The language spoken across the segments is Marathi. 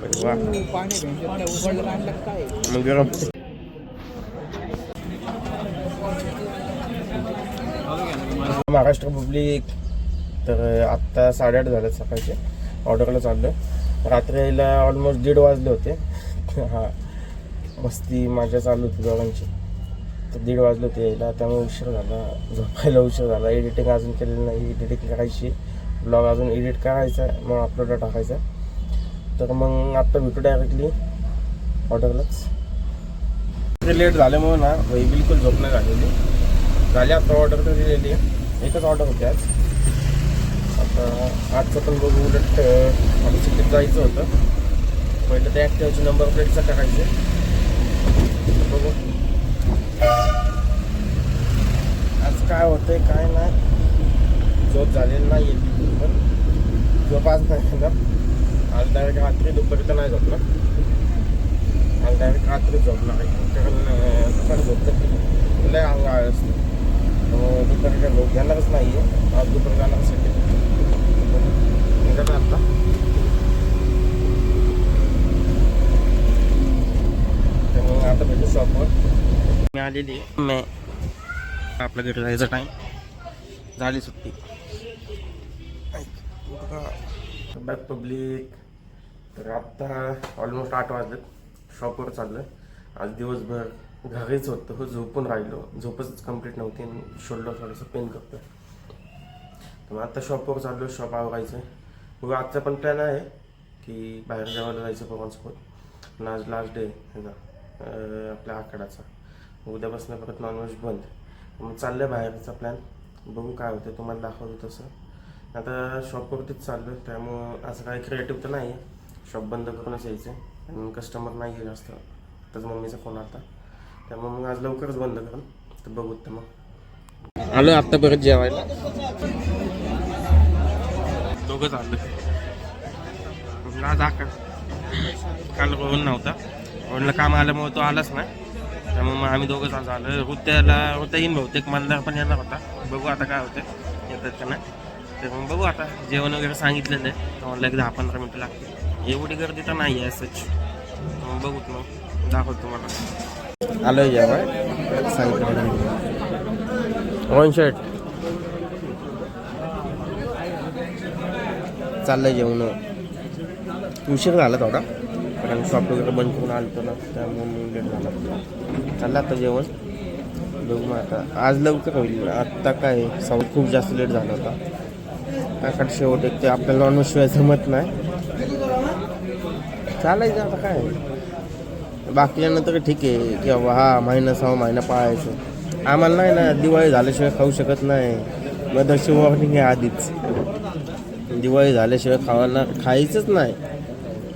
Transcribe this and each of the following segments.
वा मग गरम महाराष्ट्र पब्लिक. तर आत्ता 8:30 झाले सकाळचे. ऑर्डरला चाललो. रात्री यायला ऑलमोस्ट 1:30 वाजले होते. हा मस्ती माझ्या चालू होती दोघांची. तर 1:30 वाजले होते यायला, त्यामुळे उशीर झाला. झोपायला उशीर झाला. एडिटिंग अजून केलेलं नाही. एडिटिंग करायची, ब्लॉग अजून एडिट करायचा, मग अपलोडला टाकायचा. तर मग आत्ता भेटू डायरेक्टली ऑर्डरलाच. लेट झाल्यामुळे ना भाई बिलकुल झोप नाही झाली. आता ऑर्डर तर दिलेली आहे. एकच ऑर्डर होती आज. आता आजचं पण बघू. उलट आम्ही सिटीत जायचं होतं. पहिलं ते ॲक्टिव्हची नंबर प्लेटचं टाकायचे. बघू आज काय होतंय काय नाही. झोप झालेली नाही आहे, पण झोप आज नाही ना. आज डायरेक्ट रात्री दुपारी तर नाही झोपणार. आज डायरेक्ट रात्री झोपणार आहे, कारण सकाळी झोपतं लय अंग असतं. दुपारी काय झोप घेणारच नाही आहे. आज दुपारी जाणारसाठी निघत आता. त्यामुळे आता भेटू शॉपवर. मी आलेली आहे. मी आपल्या घरी जायचा टाईम झाली. सुट्टी बॅक पब्लिक. तर आत्ता ऑलमोस्ट 8 वाजले. शॉपवर चाललं आहे. आज दिवसभर घरीच होतं. हो झोपून राहिलो. झोपच कंप्लीट नव्हती आणि शोल्डर थोडंसं पेन करतं. तर मग आत्ता शॉपवर चाललो. शॉप आवरायचं आहे. मग आजचा पण प्लॅन आहे की बाहेर जेवायला जायचं पोरांसोबत. आज लास्ट डे आहे ना आपल्या आखाड्याचा. उद्यापासून परत नॉनव्हेज बंद. मग चाललं आहे बाहेरचा प्लॅन. बघू काय होतं, तुम्हाला दाखवतो तसं. आता शॉपवरतीच चाललो आहे, त्यामुळं असं काही क्रिएटिव्ह तर नाही आहे. शॉप बंद करूनच यायचं आहे आणि कस्टमर नाही आहे जास्त. त्याच मम्मीचा फोन आता, त्यामुळे मग आज लवकरच बंद करून. तर बघू. तर मग आलो आत्ता परत जेवायला. दोघंच आलो. आज आकड काल रोहन नव्हता. रोहनला काम आल्यामुळे तो आलाच नाही. त्यामुळे मग आम्ही दोघंच आज आलो. रुत्या येईन बहुतेक. मंदार पण येणार होता. बघू आता काय होतं, येतात का नाही. तर मग बघू आता. जेवण वगैरे सांगितलेलं आहे. ऑनलाईन 10-15 मिनटं लागतील. एवढी गर्दी तर नाही आहे सच. मग बघूत, मग दाखवतो तुम्हाला. आलो आहे जेवाय सांगितलं. 1 शर्ट चाललंय जेवण. उशीर झाला थोडा, कारण शॉप वगैरे बंद करून आलो ना, त्यामुळे लेट झाला. चाललं आता जेवण. बघू मग आता. आज लवकर होईल. आत्ता काय खूप जास्त लेट झाला होता. काय शेवट एक ते आपल्याला नॉनव्हेज शिवाय जमत नाही. चालायचं आता काय. बाकीच्यांना तर ठीक आहे की बाबा हा महिना 6 महिना पाळायचं. आम्हाला नाही ना. दिवाळी झाल्याशिवाय खाऊ शकत नाही. मदरची वॉर्निंग आहे आधीच. दिवाळी झाल्याशिवाय खायचंच नाही.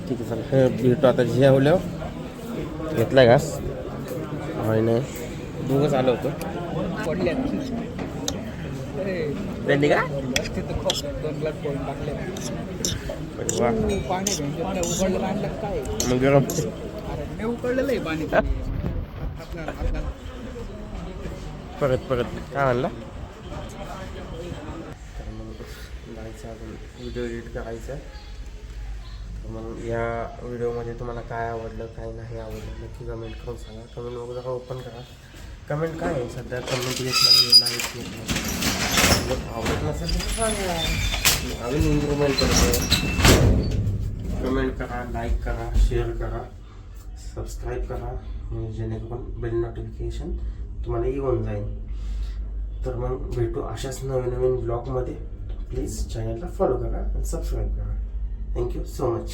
ठीक आहे चला भेटू आता. जेवल्यावर घेतला घास. होय नाही दोघंच आलो होतो. त्यांनी का वा मग गरम उकडलेलं आहे पाणी. परत काय म्हणला. जायचं अजून व्हिडिओ एडिट करायचा. तर मग या व्हिडिओमध्ये तुम्हाला काय आवडलं काय नाही आवडलं नक्की कमेंट करून सांगा. कमेंट वगैरे जरा ओपन करा. कमेंट काय आहे सध्या कमेंट येत नाही, लाईक येत नाही. आवडत नसेल तर सांगा, अजून इम्प्रूव्हमेंट करतो. कमेंट करा, लाईक करा, शेअर करा, सबस्क्राईब करा, जेणेकरून बेल नोटिफिकेशन तुम्हाला येऊन जाईल. तर मग भेटू अशाच नवीन ब्लॉगमध्ये. प्लीज चॅनलला फॉलो करा आणि सबस्क्राईब करा. Thank you so much.